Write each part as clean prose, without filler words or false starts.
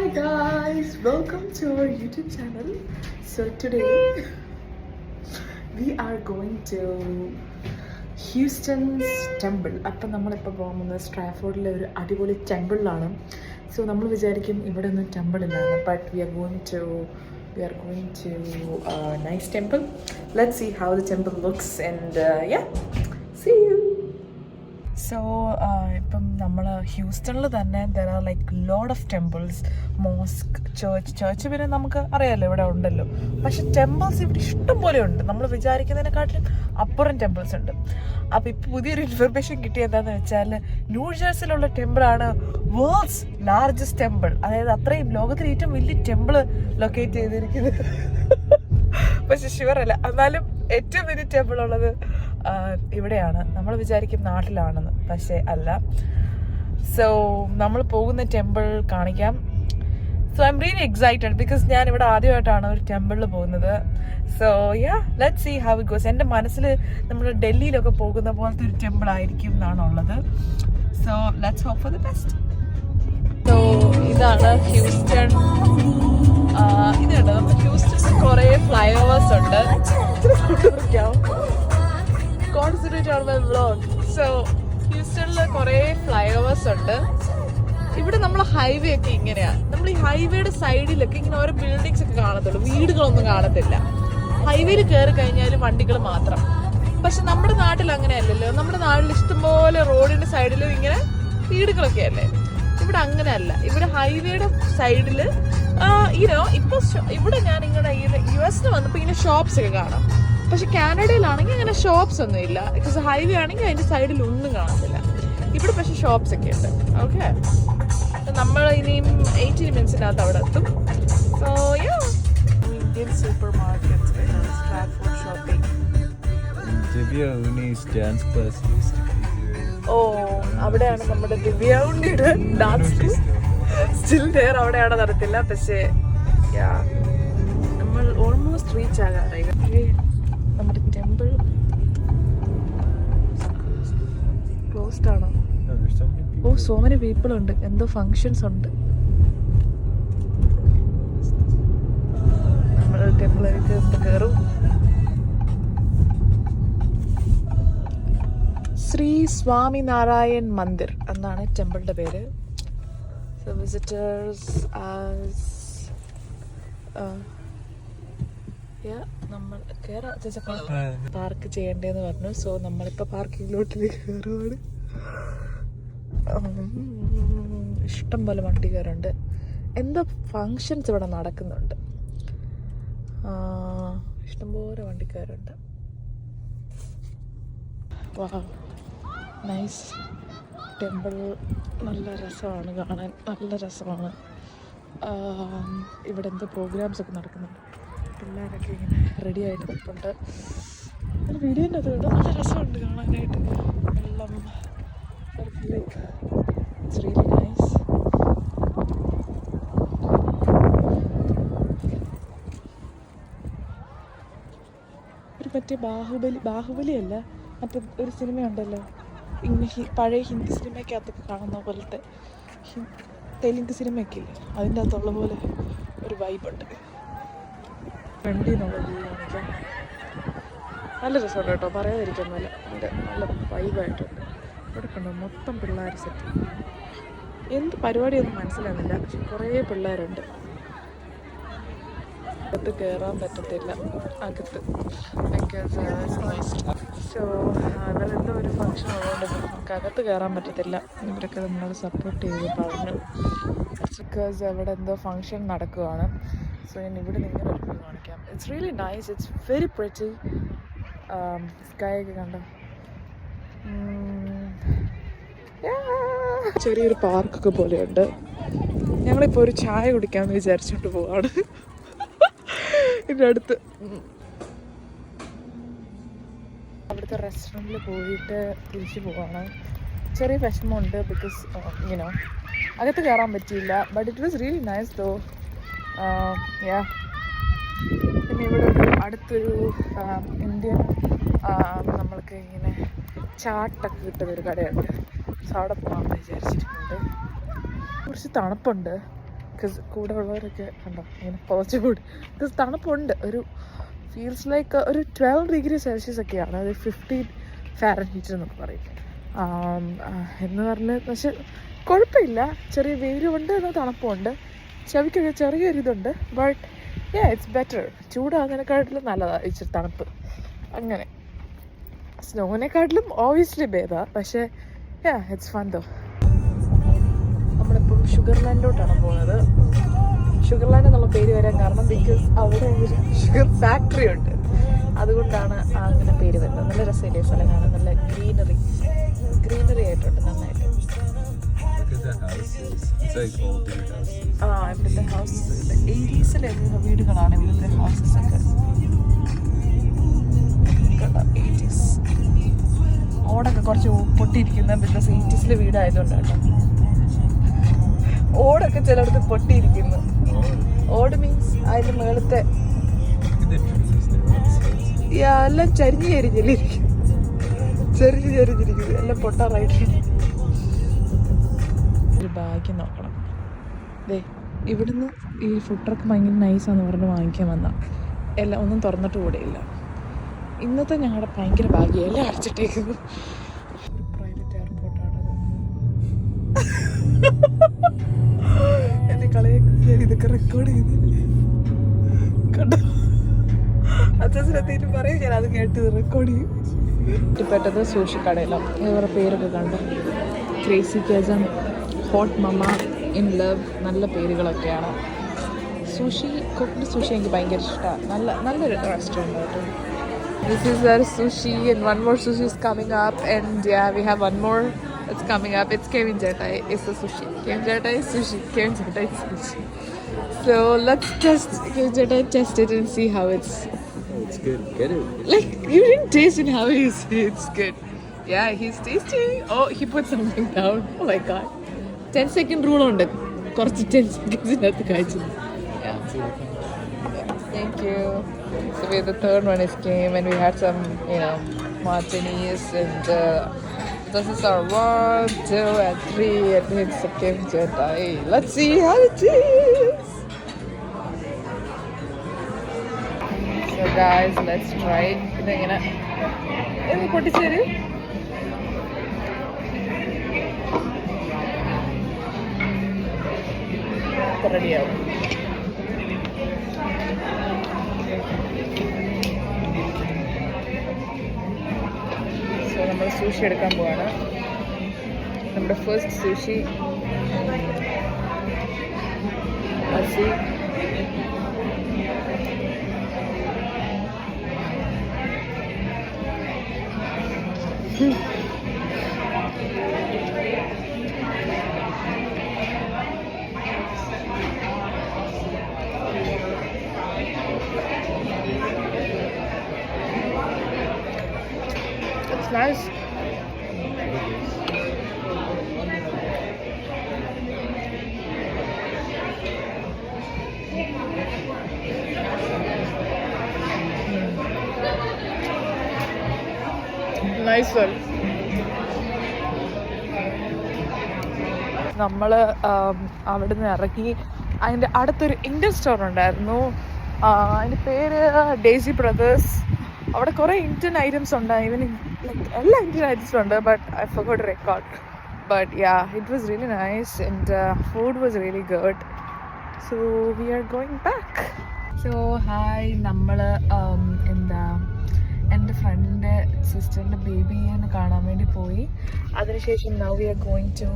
Hi guys, welcome to our YouTube channel. So today we are going to Houston's temple. അപ്പോൾ നമ്മളിപ്പോൾ പോകുന്നത് സ്ട്രാഫോർഡിലെ ഒരു അടിപൊളി ടെമ്പിളിലാണ്. സോ നമ്മൾ വിചാരിക്കും ഇവിടെ ഒന്നും ടെമ്പിൾ ഇല്ലാന്ന്, but we are going to a nice temple. Let's see how the temple looks and yeah, see you. So ഇപ്പം നമ്മൾ ഹ്യൂസ്റ്റണിൽ തന്നെ there are like load of temples, mosque, church പിന്നെ നമുക്ക് അറിയാമല്ലോ ഇവിടെ ഉണ്ടല്ലോ. പക്ഷെ ടെമ്പിൾസ് ഇവിടെ ഇഷ്ടം പോലെ ഉണ്ട്. നമ്മൾ വിചാരിക്കുന്നതിനെക്കാട്ടിലും അപ്പുറം ടെമ്പിൾസ് ഉണ്ട്. അപ്പോൾ ഇപ്പോൾ പുതിയൊരു ഇൻഫർമേഷൻ കിട്ടിയ എന്താണെന്ന് വെച്ചാൽ ന്യൂജേഴ്സിലുള്ള ടെമ്പിളാണ് വേൾഡ്സ് ലാർജസ്റ്റ് ടെമ്പിൾ. അതായത് അത്രയും ലോകത്തിലെ ഏറ്റവും വലിയ ടെമ്പിൾ ലൊക്കേറ്റ് ചെയ്തിരിക്കുന്നത്. പക്ഷെ ഷുവറല്ല, എന്നാലും ഏറ്റവും വലിയ ടെമ്പിൾ ഉള്ളത് ഇവിടെയാണ്. നമ്മൾ വിചാരിക്കും നാട്ടിലാണെന്ന്, പക്ഷേ അല്ല. സോ നമ്മൾ പോകുന്ന ടെമ്പിൾ കാണിക്കാം. So I am really excited because ഞാൻ ഇവിടെ ആദ്യമായിട്ടാണ് ഒരു ടെമ്പിളിൽ പോകുന്നത്. So yeah, let's see how it goes. എൻ്റെ മനസ്സിൽ നമ്മൾ ഡൽഹിയിലൊക്കെ പോകുന്ന പോലത്തെ ഒരു ടെമ്പിൾ ആയിരിക്കും എന്നാണുള്ളത്. So let's hope for the best. So ഇതാണ് ഹ്യൂസ്റ്റൺ. ഇത് കണ്ടോ, നമ്മൾ ഹ്യൂസ്റ്റണിൽ കുറേ ഫ്ലൈ ഓവേഴ്സ് ഉണ്ട്. Concentrate on my vlog. So ഹ്യൂസ്റ്റണിൽ കുറേ ഫ്ലൈ ഓവേഴ്സ് ഉണ്ട്. ഇവിടെ നമ്മൾ ഹൈവേ ഒക്കെ ഇങ്ങനെയാണ്. നമ്മൾ ഈ ഹൈവേയുടെ സൈഡിലൊക്കെ ഇങ്ങനെ ഓരോ ബിൽഡിങ്സ് ഒക്കെ കാണത്തുള്ളൂ, വീടുകളൊന്നും കാണത്തില്ല. ഹൈവേയിൽ കയറി കഴിഞ്ഞാൽ വണ്ടികൾ മാത്രം. പക്ഷെ നമ്മുടെ നാട്ടിൽ അങ്ങനെയല്ലല്ലോ. നമ്മുടെ നാട്ടിൽ ഇഷ്ടംപോലെ റോഡിന്റെ സൈഡിലും ഇങ്ങനെ വീടുകളൊക്കെ അല്ലേ. ഇവിടെ അങ്ങനെയല്ല. ഇവിടെ ഹൈവേയുടെ സൈഡിൽ ഇപ്പൊ ഇവിടെ ഞാൻ ഇങ്ങനെ US വന്നപ്പോൾ ഇങ്ങനെ ഷോപ്സ് ഒക്കെ കാണാം. പക്ഷെ കാനഡയിലാണെങ്കിൽ അങ്ങനെ ഷോപ്സ് ഒന്നും ഇല്ല. ബിക്കോസ് ഹൈവേ ആണെങ്കിൽ അതിന്റെ സൈഡിൽ ഒന്നും കാണത്തില്ല. ഇവിടെ പക്ഷെ ഷോപ്സ് ഒക്കെ ഉണ്ട്. ഓക്കെ, നമ്മൾ ഇനിയും 18 മിനിറ്റ്സിനകത്ത് അവിടെ എത്തും. So yeah, Indian supermarket, Stratford shopping. Oh, അവിടെയാണ് നമ്മുടെ ദിവ്യ ഉണ്ണിയുടെ ഡാൻസ് സ്റ്റിൽ ഡെയർ. അവിടെയാണ് നടത്തില്ല. പക്ഷേ യാ, നമ്മൾ ഓൾമോസ്റ്റ് റീച്ച് ആകാറായി. നമ്മുടെ ടെമ്പിൾ ക്ലോസ്ഡ് ആണോ? ഓ, സോ മെനി പീപ്പിൾ ഉണ്ട്. എന്തോ ഫങ്ഷൻസ് ഉണ്ട്. നമ്മൾ ടെമ്പിളിലേക്ക് കയറും. ശ്രീ സ്വാമിനാരായൺ മന്ദിർ എന്നാണ് ടെമ്പിളിന്റെ പേര്. സോ വിസിറ്റേഴ്സ് നമ്മൾ പാർക്ക് ചെയ്യണ്ടേന്ന് പറഞ്ഞു. സോ നമ്മളിപ്പോൾ പാർക്കിങ്ങിലോട്ട് കയറുവാണ്. ഇഷ്ടം പോലെ വണ്ടിക്കാരുണ്ട്. എന്തോ ഫങ്ഷൻസ് ഇവിടെ നടക്കുന്നുണ്ട്. ഇഷ്ടംപോലെ വണ്ടിക്കാരുണ്ട്. വാവ്, നൈസ് ടെമ്പിൾ. നല്ല രസമാണ് കാണാൻ, നല്ല രസമാണ്. ഇവിടെ എന്തോ പ്രോഗ്രാംസ് ഒക്കെ നടക്കുന്നുണ്ട്. പിള്ളേരൊക്കെ ഇങ്ങനെ റെഡി ആയിട്ട് നിൽപ്പുണ്ട്. ഒരു വീഡിയോൻ്റെ അത് കണ്ടു, നല്ല രസമുണ്ട് കാണാനായിട്ട്. വെള്ളം, ലൈക്ക് ഇറ്റ്സ് റിയലി നൈസ്. ഒരു മറ്റേ ബാഹുബലി അല്ല, മറ്റേ ഒരു സിനിമയുണ്ടല്ലോ ഇങ്ങനെ പഴയ ഹിന്ദി സിനിമയ്ക്കകത്തൊക്കെ കാണുന്ന പോലത്തെ തെലുങ്ക് സിനിമയൊക്കെ ഇല്ലേ, അതിൻ്റെ അകത്തുള്ള പോലെ ഒരു വൈബുണ്ട്. ഫ്രണ്ടിൽ നിന്നുള്ള വ്യൂ കാണിക്കാം. നല്ല രസമുണ്ട് കേട്ടോ, പറയാതിരിക്കാൻ. നല്ല വൈബായിട്ടുണ്ട്. ഇവിടെ കണ്ടോ, മൊത്തം പിള്ളേർ സെറ്റ്. എന്ത് പരിപാടിയൊന്നും മനസ്സിലാകുന്നില്ല, പക്ഷെ കുറേ പിള്ളേരുണ്ട്. അകത്ത് കയറാൻ പറ്റത്തില്ല, അകത്ത്. സോ അവരെന്തോ ഒരു ഫങ്ഷൻ ഉള്ളതുകൊണ്ട് നമുക്ക് അകത്ത് കയറാൻ പറ്റത്തില്ല. ഇവരൊക്കെ നമ്മളോട് സപ്പോർട്ട് ചെയ്ത് പറഞ്ഞു. ബിക്കോസ് അവിടെ എന്തോ ഫങ്ഷൻ നടക്കുകയാണ്. സോ ഞാൻ ഇവിടെ നിന്ന് ഒരു വ്യൂ കാണിക്കാം. It's really nice, it's very pretty. Sky ഒക്കെ കണ്ടോ. ചെറിയൊരു പാർക്കൊക്കെ പോലെയുണ്ട്. ഞങ്ങളിപ്പോൾ ഒരു ചായ കുടിക്കാമെന്ന് വിചാരിച്ചോണ്ട് പോവാണ്. ഇതിൻ്റെ അടുത്ത് അവിടുത്തെ റെസ്റ്റോറൻറ്റിൽ പോയിട്ട് തിരിച്ചു പോവാണ്. ചെറിയ വിഷമമുണ്ട് ബിക്കോസ് ഇങ്ങനെ അകത്ത് കയറാൻ പറ്റിയില്ല. But it was really nice though. Yeah, പിന്നെ ഇവിടെ ഒരു അടുത്തൊരു ഇന്ത്യൻ നമ്മൾക്ക് ഇങ്ങനെ ചാട്ടൊക്കെ കിട്ടുന്നൊരു കടയുണ്ട്. സോ അവിടെ പോകാമെന്ന് വിചാരിച്ചിട്ടുണ്ട്. കുറച്ച് തണുപ്പുണ്ട്. ബിക്കോസ് കൂടെ ഉള്ളവരൊക്കെ കണ്ടോ ഇങ്ങനെ പുറച്ചു കൂടി ബിക്കോസ് തണുപ്പുണ്ട്. ഒരു ഫീൽസ് ലൈക്ക് ഒരു 12 ഡിഗ്രി സെൽഷ്യസ് ഒക്കെയാണ്, അത് 15 ഫാരൻഹീറ്റ് എന്നൊക്കെ പറയും. എന്ന് പറഞ്ഞ് പക്ഷെ കുഴപ്പമില്ല, ചെറിയ വെയിലുമുണ്ട് എന്നാൽ തണുപ്പുണ്ട്, ചെവിക്കൊക്കെ ചെറിയൊരിതുണ്ട്. But it's better. ചൂടാകുന്നതിനെക്കാട്ടിലും നല്ലതാണ് ഇച്ചിരി തണുപ്പ്. അങ്ങനെ സ്നോനെക്കാട്ടിലും ഓബിയസ്ലി ഭേദമാണ്, പക്ഷേ ഇറ്റ്സ് ഫൺ ദോ. നമ്മളിപ്പം ഷുഗർലാൻഡിലോട്ടാണ് പോകുന്നത്. ഷുഗർലാൻഡ് എന്നുള്ള പേര് വരാൻ കാരണം ബിക്കോസ് അവിടെ ഒരു ഷുഗർ ഫാക്ടറി ഉണ്ട്, അതുകൊണ്ടാണ് അങ്ങനെ പേര് വരുന്നത്. നല്ല രസമില്ലേ സ്ഥലം കാണാൻ, നല്ല ഗ്രീനറി ആയിട്ടുണ്ട് നന്നായിട്ട്. ഇവിടുത്തെ ഹൗസസ് 80s വീടുകളാണ് ഇവിടുത്തെ ഹൗസസ് ഒക്കെ. 80s ഓടൊക്കെ കുറച്ച് പൊട്ടിയിരിക്കുന്ന ബിക്കോസ് 80s വീടായതുകൊണ്ട് കേട്ടോ. ഓടൊക്കെ ചിലടത്ത് പൊട്ടിയിരിക്കുന്നു. ഓട് മീൻസ് അതിന്റെ മേളത്തെ എല്ലാം ചരിഞ്ഞിരിക്കുന്നു, എല്ലാം പൊട്ടാറായിട്ട്. ഒരു ഭാഗ്യം നോക്കണം. ഇവിടുന്ന് ഈ ഫുഡ് ട്രക്ക് ഭയങ്കര നൈസാന്ന് പറഞ്ഞ് വാങ്ങിക്കാൻ വന്ന എല്ലാം ഒന്നും തുറന്നിട്ട് കൂടെയില്ല. ഇന്നത്തെ ഞങ്ങളുടെ ഭയങ്കര ഭാഗ്യം, എല്ലാം അടച്ചിട്ടേക്കുന്നു. ഒരു പ്രൈവറ്റ് എയർപോർട്ടാണത്. എന്നെ കളയൊക്കെ ഇതൊക്കെ റെക്കോർഡ് ചെയ്ത് കണ്ടോ, അച്ഛനെത്തിയിട്ട് പറയും, ഞാൻ അത് കേട്ട് റെക്കോർഡ് ചെയ്യും. ഇപ്പെട്ടത് സൂഷി കടയിലാണ്. ഇവരുടെ പേരൊക്കെ കണ്ടു, crazy cajun, hot mama, in love, നല്ല പേരുകളൊക്കെയാണ്. സൂഷി, കുക്ക്ഡ് സൂഷി എനിക്ക് ഭയങ്കര ഇഷ്ടമാണ്. നല്ലൊരു റെസ്റ്റോറൻറ്റ് ആയിട്ട്. This is our sushi and one more sushi is coming up, and we have one more that's coming up. It's Kevin Jettai. It's the sushi. Kevin Jettai is sushi. Kevin Jettai is sushi. So let's Kevin Jettai test it and see how it's. It's good. Get it. Like you didn't taste it, how you say it's good. Yeah, he's tasting. Oh, he put something down. Oh my god. 10-second rule on it. Korchu 10 seconds inathu kaichu. Yeah. Thank you. So the third one is came and we had some, martinis, and this is our 1, 2, and 3, and it's a Kevin Jettai. Let's see how it is. So guys, let's try it. Idengana endu potticheru ready ആവും. So നമ്മൾ sushi എടുക്കാൻ പോവാണ്. നമ്മുടെ first sushi അസി. It's nice. Nice one. നമ്മൾ അവിടെ നിന്ന് ഇറങ്ങി അതിൻ്റെ അടുത്തൊരു ഇന്ത്യൻ സ്റ്റോർ ഉണ്ടായിരുന്നു. അതിൻ്റെ പേര് ഡേസി ബ്രദേഴ്സ്. അവിടെ കുറേ ഇന്ത്യൻ ഐറ്റംസ് ഉണ്ട്, ഈവൻ ലൈക്ക് എല്ലാ ഇന്ത്യൻ ഐറ്റംസും ഉണ്ട്. But I forgot to record. But it was really nice and food was really good. So we are going back. So hi, നമ്മൾ എൻ്റെ ഫ്രണ്ടിൻ്റെ സിസ്റ്ററിൻ്റെ ബേബിയെ കാണാൻ വേണ്ടി പോയി. അതിനുശേഷം now we are going to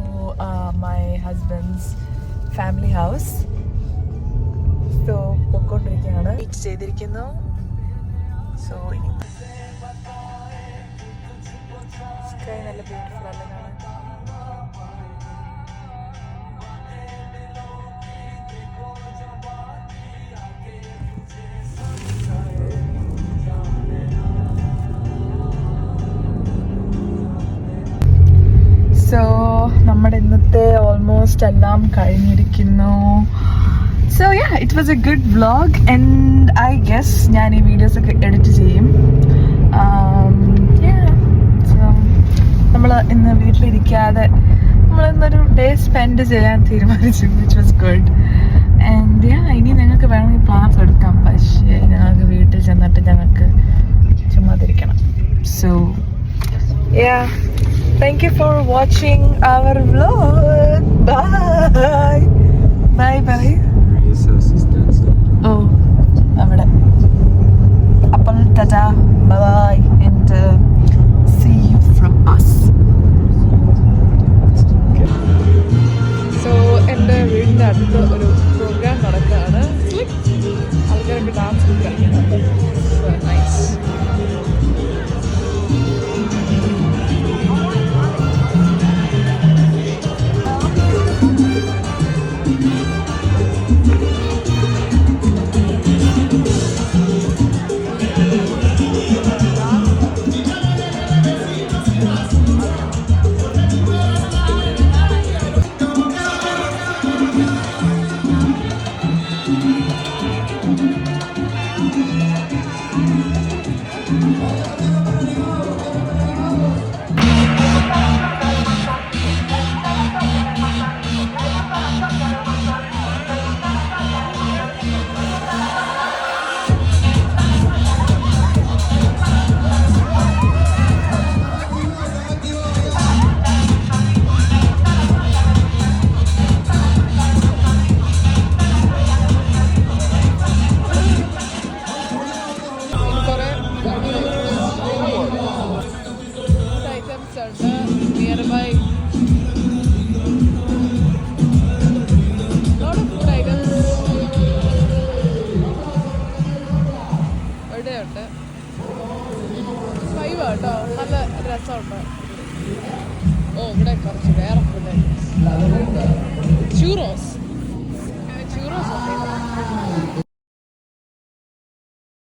my husband's family house. So പൊക്കോണ്ടിരിക്കുകയാണ്, മീറ്റ് ചെയ്തിരിക്കുന്നു. സോ ഇനി സ്കൈ നല്ല ബ്യൂട്ടിഫുൾ അല്ലേ കാണാൻ. സോ നമ്മുടെ ഇന്നത്തെ ഓൾമോസ്റ്റ് എല്ലാം കഴിഞ്ഞിരിക്കുന്നു. So it was a good vlog and I guess ഞാൻ ഈ വീഡിയോസൊക്കെ എഡിറ്റ് ചെയ്യും. സോ നമ്മൾ ഇന്ന് വീട്ടിലിരിക്കാതെ നമ്മളിന്നൊരു ഡേ സ്പെൻഡ് ചെയ്യാൻ തീരുമാനിച്ചു, which was good. Yeah. Thank you for watching our vlog. Bye. Bye bye. Yes, assistance. Oh, അവിടെ. അപ്പം Tata. Bye and see you from us. So എൻ്റെ വീടിൻ്റെ അടുത്ത് ഒരു പ്രോഗ്രാം നടക്കുകയാണ്. ആൾക്കാരൊക്കെ ഡാൻസ് കളിക്കുക.